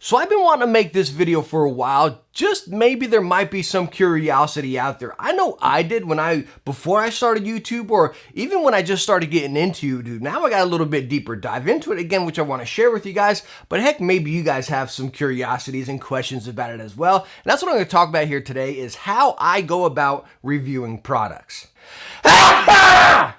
So I've been wanting to make this video for a while, just maybe there might be some curiosity out there. I know I did before I started YouTube, or even when I just started getting into YouTube. Now I got a little bit deeper dive into it again, which I want to share with you guys, but heck, maybe you guys have some curiosities and questions about it as well. And that's what I'm going to talk about here today, is how I go about reviewing products.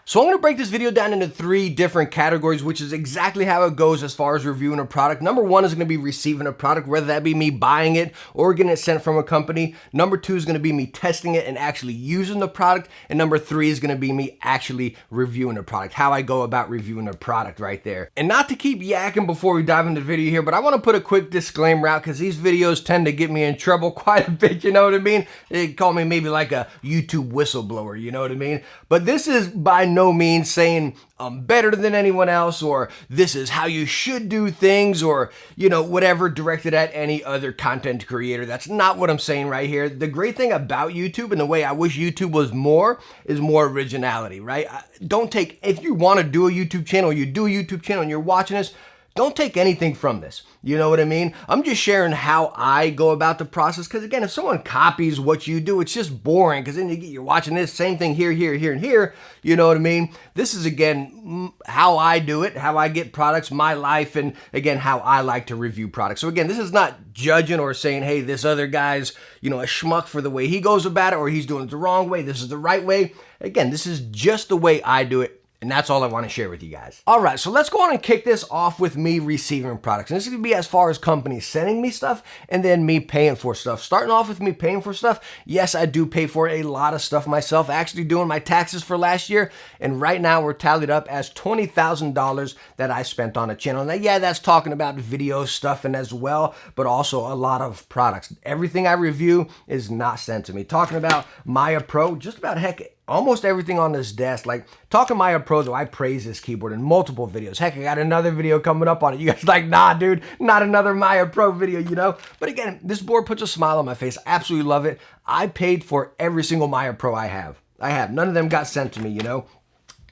So I'm going to break this video down into 3 different categories, which is exactly how it goes as far as reviewing a product. Number 1 is going to be receiving a product, whether that be me buying it or getting it sent from a company. Number 2 is going to be me testing it and actually using the product. And number 3 is going to be me actually reviewing a product, how I go about reviewing a product right there. And not to keep yakking before we dive into the video here, but I want to put a quick disclaimer out because these videos tend to get me in trouble quite a bit, you know what I mean? They call me maybe like a YouTube whistleblower, you know what I mean? But this is by no means saying I'm better than anyone else, or this is how you should do things, or, you know, whatever directed at any other content creator. That's not what I'm saying right here. The great thing about YouTube, and the way I wish YouTube was more, is more originality, right? Don't take, if you want to do a YouTube channel, you do a YouTube channel and you're watching this, don't take anything from this. You know what I mean? I'm just sharing how I go about the process, because again, if someone copies what you do, it's just boring, because then you're watching this same thing here, here, here, and here. You know what I mean? This is, again, how I do it, how I get products, my life, and again, how I like to review products. So again, this is not judging or saying, hey, this other guy's, you know, a schmuck for the way he goes about it, or he's doing it the wrong way. This is the right way. Again, this is just the way I do it. And that's all I want to share with you guys. All right, so let's go on and kick this off with me receiving products. And this is going to be as far as companies sending me stuff and then me paying for stuff. Starting off with me paying for stuff, yes, I do pay for a lot of stuff myself. Actually doing my taxes for last year, and right now we're tallied up as $20,000 that I spent on a channel. Now, yeah, that's talking about video stuff and as well, but also a lot of products. Everything I review is not sent to me. Talking about Maya Pro, just about heck, almost everything on this desk. Like, talking Maya Pro, though, I praise this keyboard in multiple videos. Heck, I got another video coming up on it. You guys like, nah, dude, not another Maya Pro video, you know? But again, this board puts a smile on my face. I absolutely love it. I paid for every single Maya Pro I have. None of them got sent to me, you know?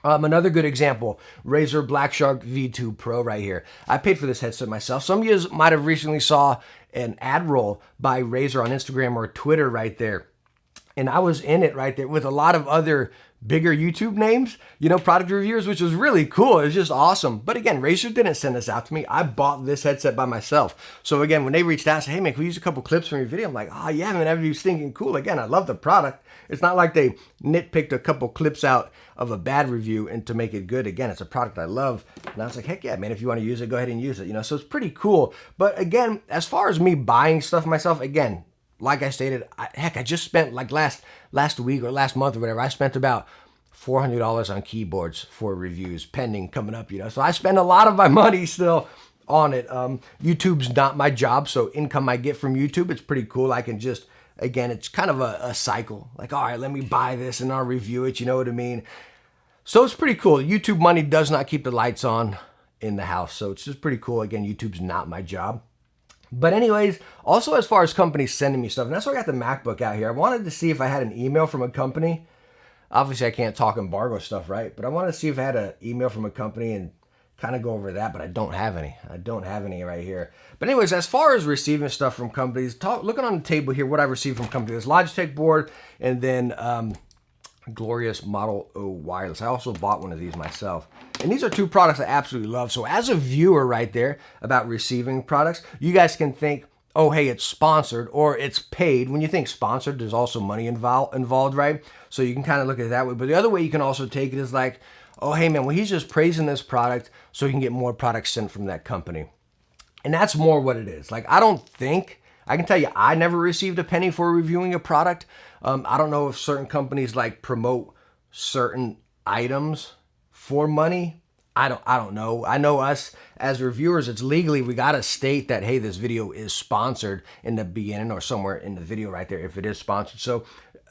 Another good example, Razer Black Shark V2 Pro right here. I paid for this headset myself. Some of you might have recently saw an ad roll by Razer on Instagram or Twitter right there. And I was in it right there with a lot of other bigger YouTube names, you know, product reviewers, which was really cool. It was just awesome. But again, Razer didn't send this out to me. I bought this headset by myself. So again, when they reached out and said, hey man, can we use a couple clips from your video? I'm like, oh yeah, man, everybody's thinking cool. Again, I love the product. It's not like they nitpicked a couple clips out of a bad review and to make it good. Again, it's a product I love. And I was like, heck yeah, man, if you want to use it, go ahead and use it. You know, so it's pretty cool. But again, as far as me buying stuff myself, again, like I stated, I just spent like last week or last month or whatever, I spent about $400 on keyboards for reviews pending coming up, you know. So I spend a lot of my money still on it. YouTube's not my job, so income I get from YouTube, it's pretty cool. I can just, again, it's kind of a cycle. Like, all right, let me buy this and I'll review it, you know what I mean? So it's pretty cool. YouTube money does not keep the lights on in the house, so it's just pretty cool. Again, YouTube's not my job. But anyways, also as far as companies sending me stuff, and that's why I got the MacBook out here. I wanted to see if I had an email from a company. Obviously, I can't talk embargo stuff, right? But I wanted to see if I had an email from a company and kind of go over that, but I don't have any. I don't have any right here. But anyways, as far as receiving stuff from companies, looking on the table here, what I received from companies, Logitech board, and then Glorious Model O wireless. I also bought one of these myself. And these are 2 products I absolutely love. So as a viewer right there about receiving products, you guys can think, oh, hey, it's sponsored or it's paid. When you think sponsored, there's also money involved, right? So you can kind of look at it that way. But the other way you can also take it is like, oh, hey, man, well, he's just praising this product so he can get more products sent from that company. And that's more what it is. Like, I can tell you, I never received a penny for reviewing a product. I don't know if certain companies like promote certain items for money. I don't know. I know us as reviewers, it's legally, we got to state that, hey, this video is sponsored in the beginning or somewhere in the video right there if it is sponsored. So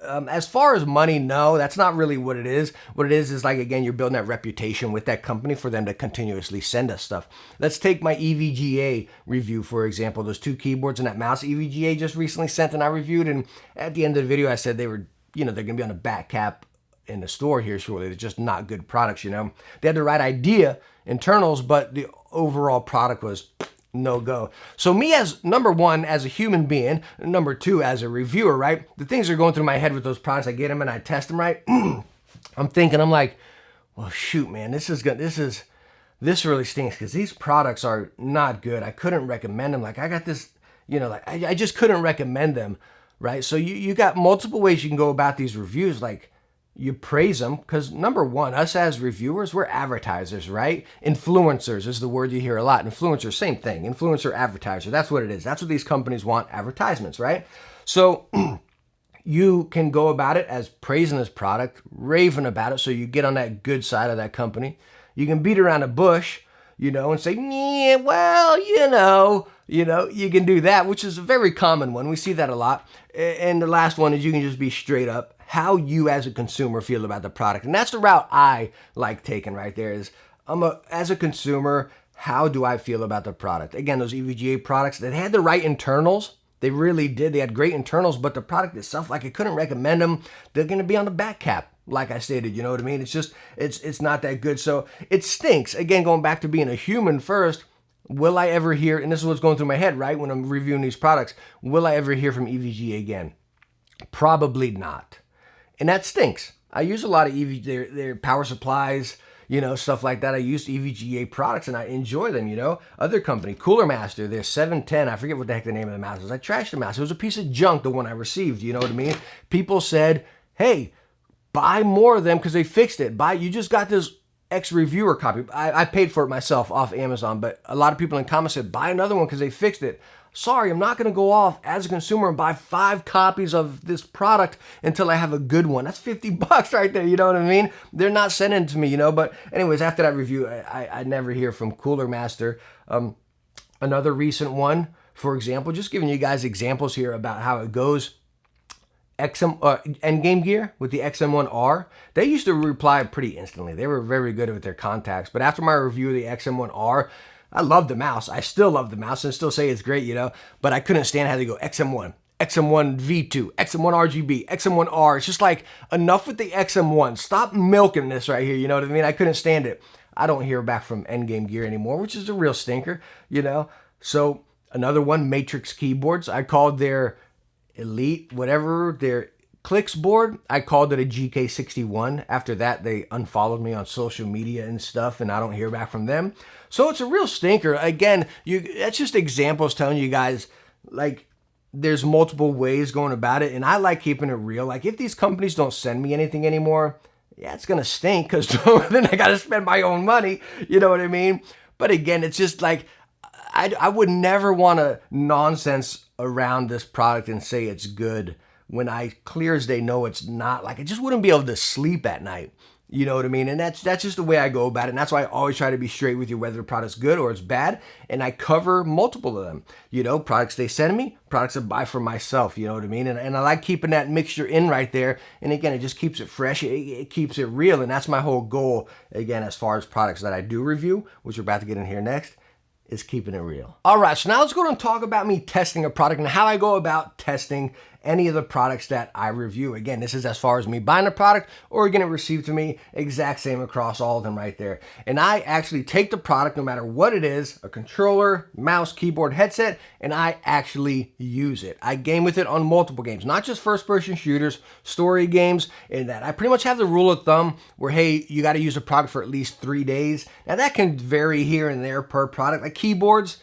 as far as money, no, that's not really what it is. What it is like, again, you're building that reputation with that company for them to continuously send us stuff. Let's take my EVGA review, for example. Those 2 keyboards and that mouse EVGA just recently sent and I reviewed. And at the end of the video, I said they were, you know, they're going to be on the back cap in the store here shortly. They're just not good products, you know. They had the right idea, internals, but the overall product was no go. So me as number one, as a human being, number two, as a reviewer, right? The things that are going through my head with those products, I get them and I test them, right? I'm thinking, I'm like, well, shoot, man, this really stinks because these products are not good. I couldn't recommend them. Like I got this, like I just couldn't recommend them, right? So you got multiple ways you can go about these reviews. Like you praise them because number one, us as reviewers, we're advertisers, right? Influencers is the word you hear a lot. Influencer, same thing. Influencer, advertiser. That's what it is. That's what these companies want, advertisements, right? So you can go about it as praising this product, raving about it, so you get on that good side of that company. You can beat around the bush, and say, yeah, well, you can do that, which is a very common one. We see that a lot. And the last one is you can just be straight up how you as a consumer feel about the product. And that's the route I like taking right there is as a consumer, how do I feel about the product? Again, those EVGA products, they had the right internals. They really did. They had great internals, but the product itself, like I couldn't recommend them. They're going to be on the back cap, like I stated, you know what I mean? It's just, it's not that good. So it stinks. Again, going back to being a human first, will I ever hear, and this is what's going through my head, right? When I'm reviewing these products, will I ever hear from EVGA again? Probably not. And that stinks. I use a lot of their power supplies, stuff like that. I use EVGA products and I enjoy them, Other company, Cooler Master, their 710, I forget what the heck the name of the mouse is. I trashed the mouse. It was a piece of junk, the one I received, you know what I mean? People said, hey, buy more of them because they fixed it. You just got this ex-reviewer copy. I paid for it myself off Amazon, but a lot of people in comments said, buy another one because they fixed it. Sorry, I'm not going to go off as a consumer and buy 5 copies of this product until I have a good one. That's $50 right there, you know what I mean? They're not sending it to me, But anyways, after that review, I never hear from Cooler Master. Another recent one, for example, just giving you guys examples here about how it goes. Endgame Gear with the XM1R, they used to reply pretty instantly. They were very good with their contacts. But after my review of the XM1R, I love the mouse. I still love the mouse and still say it's great, but I couldn't stand how they go XM1, XM1 V2, XM1 RGB, XM1R. It's just like enough with the XM1. Stop milking this right here, you know what I mean? I couldn't stand it. I don't hear back from Endgame Gear anymore, which is a real stinker, So another one, Matrix Keyboards. I called their Elite, whatever, their Clicks board, I called it a GK61. After that, they unfollowed me on social media and stuff, and I don't hear back from them. So it's a real stinker. Again, that's just examples telling you guys, like, there's multiple ways going about it, and I like keeping it real. Like, if these companies don't send me anything anymore, yeah, it's going to stink, because then I got to spend my own money, you know what I mean? But again, it's just like, I would never want to nonsense around this product and say it's good when I clear as day know it's not. Like, I just wouldn't be able to sleep at night. You know what I mean? And that's just the way I go about it. And that's why I always try to be straight with you, whether the product's good or it's bad. And I cover multiple of them. Products they send me, products I buy for myself. You know what I mean? And I like keeping that mixture in right there. And again, it just keeps it fresh. It keeps it real. And that's my whole goal, again, as far as products that I do review, which we're about to get in here next, is keeping it real. All right, so now let's go and talk about me testing a product and how I go about testing any of the products that I review. Again, this is as far as me buying a product or getting it received to me, exact same across all of them right there. And I actually take the product, no matter what it is, a controller, mouse, keyboard, headset, and I actually use it. I game with it on multiple games, not just first-person shooters, story games, and that. I pretty much have the rule of thumb where, hey, you got to use a product for at least 3 days. Now, that can vary here and there per product. Like keyboards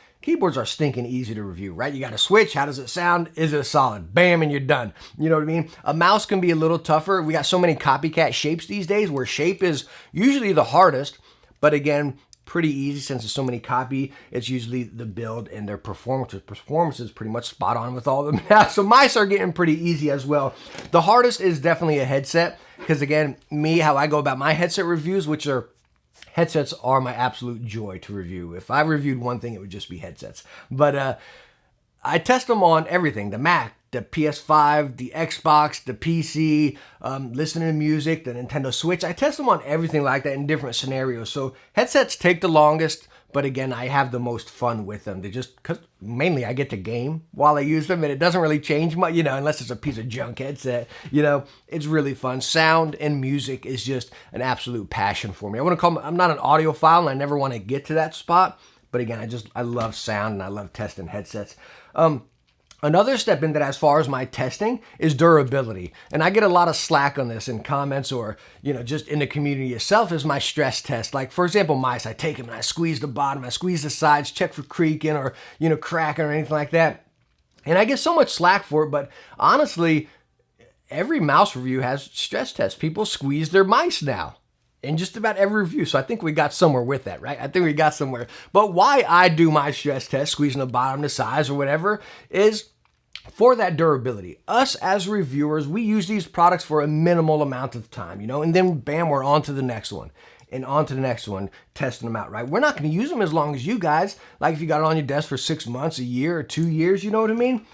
are stinking easy to review, right? You got to switch. How does it sound? Is it solid? Bam, and you're done. You know what I mean? A mouse can be a little tougher. We got so many copycat shapes these days where shape is usually the hardest, but again, pretty easy since there's so many copy. It's usually the build and their performance. Performance is pretty much spot on with all of them now. So mice are getting pretty easy as well. The hardest is definitely a headset because, again, how I go about my headset reviews, headsets are my absolute joy to review. If I reviewed one thing, it would just be headsets. But I test them on everything. The Mac, the PS5, the Xbox, the PC, listening to music, the Nintendo Switch. I test them on everything like that in different scenarios. So headsets take the longest, but again, I have the most fun with them. Because mainly I get to game while I use them, and it doesn't really change much, unless it's a piece of junk headset. It's really fun. Sound and music is just an absolute passion for me. I'm not an audiophile, and I never want to get to that spot. But again, I love sound and I love testing headsets. Another step in that as far as my testing is durability. And I get a lot of slack on this in comments or, just in the community itself is my stress test. Like for example, mice, I take them and I squeeze the bottom, I squeeze the sides, check for creaking or, cracking or anything like that. And I get so much slack for it, but honestly, every mouse review has stress tests. People squeeze their mice now in just about every review. So I think we got somewhere with that, right? I think we got somewhere. But why I do my stress test, squeezing the bottom, the sides or whatever, is for that durability. Us as reviewers, we use these products for a minimal amount of time, and then bam, we're on to the next one and on to the next one, testing them out, right? We're not going to use them as long as you guys. Like if you got it on your desk for 6 months, a year, or 2 years, you know what I mean?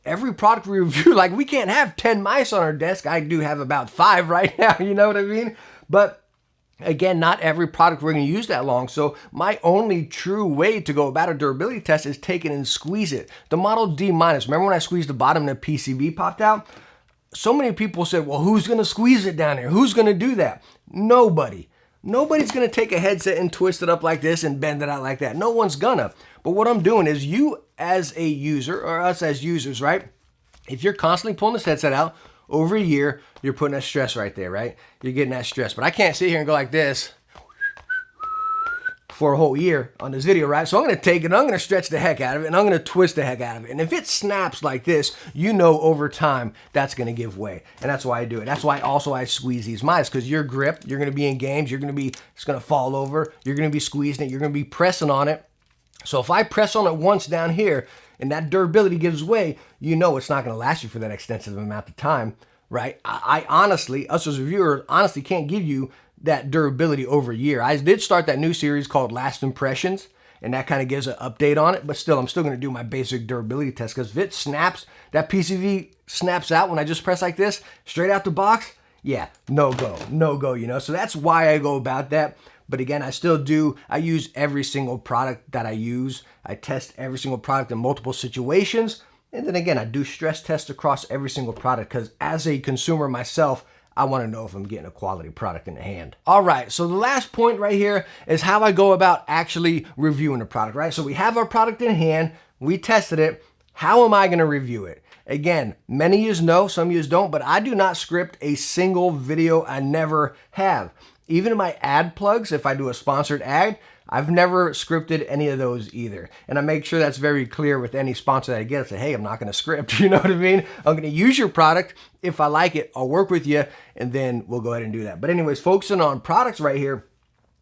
Every product we review, like we can't have 10 mice on our desk. I do have about 5 right now, you know what I mean? But again, not every product we're going to use that long. So my only true way to go about a durability test is take it and squeeze it. The Model D-, remember when I squeezed the bottom and the PCB popped out? So many people said, well, who's going to squeeze it down there? Who's going to do that? Nobody. Nobody's going to take a headset and twist it up like this and bend it out like that. No one's gonna. But what I'm doing is you as a user, or us as users, right? If you're constantly pulling this headset out, over a year, you're putting that stress right there, right? You're getting that stress. But I can't sit here and go like this for a whole year on this video, right? So I'm going to take it, and I'm going to stretch the heck out of it, and I'm going to twist the heck out of it. And if it snaps like this, over time, that's going to give way. And that's why I do it. That's why also I squeeze these mice, because your grip, you're going to be in games, it's going to fall over, you're going to be squeezing it, you're going to be pressing on it. So if I press on it once down here, and that durability gives way, it's not going to last you for that extensive amount of time, right? I honestly, us as reviewers, honestly can't give you that durability over a year. I did start that new series called Last Impressions, and that kind of gives an update on it, but still, I'm still going to do my basic durability test, because if it snaps, that PCB snaps out when I just press like this, straight out the box, yeah, no go, so that's why I go about that. But again, I use every single product that I use. I test every single product in multiple situations. And then again, I do stress tests across every single product, because as a consumer myself, I want to know if I'm getting a quality product in the hand. All right, so the last point right here is how I go about actually reviewing a product, right? So we have our product in hand, we tested it. How am I going to review it? Again, many of you know, some of you don't, but I do not script a single video. I never have. Even in my ad plugs, if I do a sponsored ad, I've never scripted any of those either. And I make sure that's very clear with any sponsor that I get. I say, hey, I'm not going to script, you know what I mean? I'm going to use your product. If I like it, I'll work with you, and then we'll go ahead and do that. But anyways, focusing on products right here,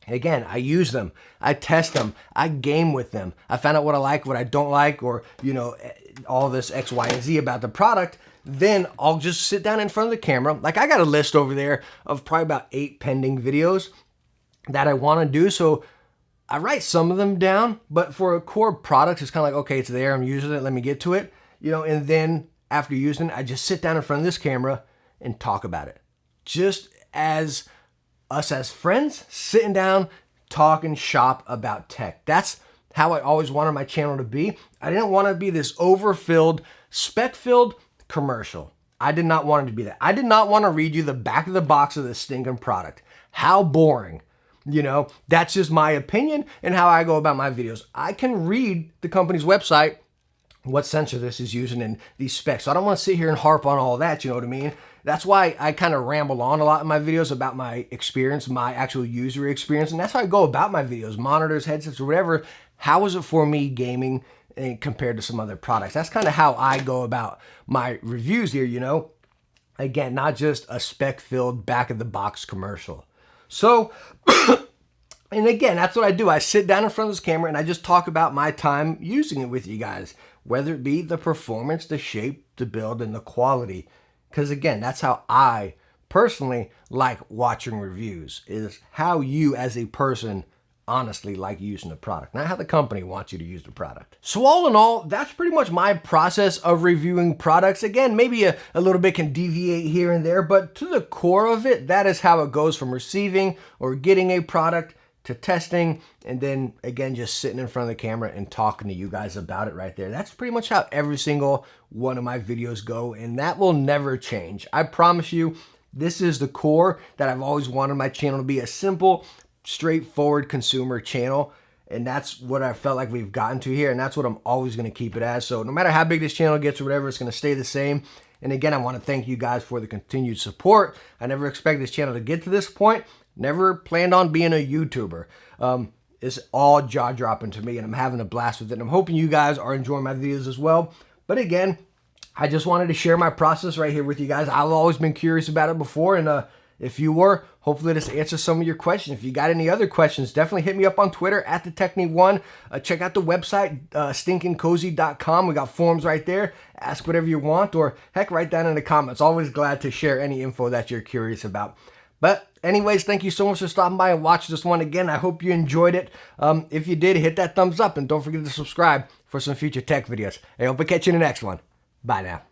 again, I use them, I test them, I game with them. I find out what I like, what I don't like, or, all this X, Y, and Z about the product. Then I'll just sit down in front of the camera. Like I got a list over there of probably about 8 pending videos that I want to do. So I write some of them down, but for a core product, it's kind of like, okay, it's there, I'm using it, let me get to it. And then after using it, I just sit down in front of this camera and talk about it. Just as us as friends, sitting down, talking shop about tech. That's how I always wanted my channel to be. I didn't want to be this overfilled, spec-filled commercial. I did not want it to be that. I did not want to read you the back of the box of this stinking product. How boring. That's just my opinion and how I go about my videos. I can read the company's website, what sensor this is using, and these specs. So I don't want to sit here and harp on all that, you know what I mean? That's why I kind of ramble on a lot in my videos about my experience, my actual user experience, and that's how I go about my videos, monitors, headsets, or whatever. How is it for me gaming compared to some other products? That's kind of how I go about my reviews here, Again, not just a spec-filled back-of-the-box commercial. So, and again, that's what I do. I sit down in front of this camera and I just talk about my time using it with you guys, whether it be the performance, the shape, the build, and the quality. Because again, that's how I personally like watching reviews, is how you as a person honestly like using the product, not how the company wants you to use the product. So all in all, that's pretty much my process of reviewing products. Again, maybe a little bit can deviate here and there, but to the core of it, that is how it goes from receiving or getting a product to testing, and then again, just sitting in front of the camera and talking to you guys about it right there. That's pretty much how every single one of my videos go, and that will never change. I promise you, this is the core that I've always wanted my channel to be, a simple, straightforward consumer channel. And that's what I felt like we've gotten to here, and that's what I'm always going to keep it as. So no matter how big this channel gets or whatever, it's going to stay the same. And again, I want to thank you guys for the continued support. I never expected this channel to get to this point. Never planned on being a YouTuber. It's all jaw-dropping to me, and I'm having a blast with it. And I'm hoping you guys are enjoying my videos as well. But again, I just wanted to share my process right here with you guys. I've always been curious about it before, and if you were, hopefully this answers some of your questions. If you got any other questions, definitely hit me up on Twitter at the Techne1. Check out the website, stinkingcozy.com. We got forms right there. Ask whatever you want, or heck, write down in the comments. Always glad to share any info that you're curious about. But anyways, thank you so much for stopping by and watching this one again. I hope you enjoyed it. If you did, hit that thumbs up, and don't forget to subscribe for some future tech videos. I hope I catch you in the next one. Bye now.